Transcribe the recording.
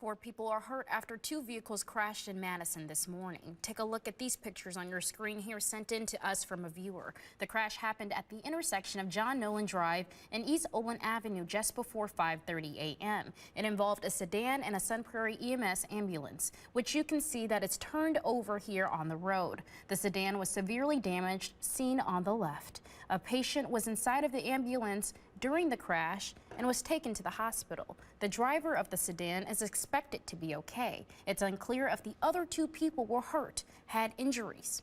Four people are hurt after two vehicles crashed in Madison this morning. Take a look at these pictures on your screen here sent in to us from a viewer. The crash happened at the intersection of John Nolen Drive and East Olin Avenue just before 5:30 a.m. It involved a sedan and a Sun Prairie EMS ambulance, which you can see that it's turned over here on the road. The sedan was severely damaged, seen on the left. A patient was inside of the ambulance during the crash and was taken to the hospital. The driver of the sedan is expected to be okay. It's unclear if the other two people were hurt, had injuries.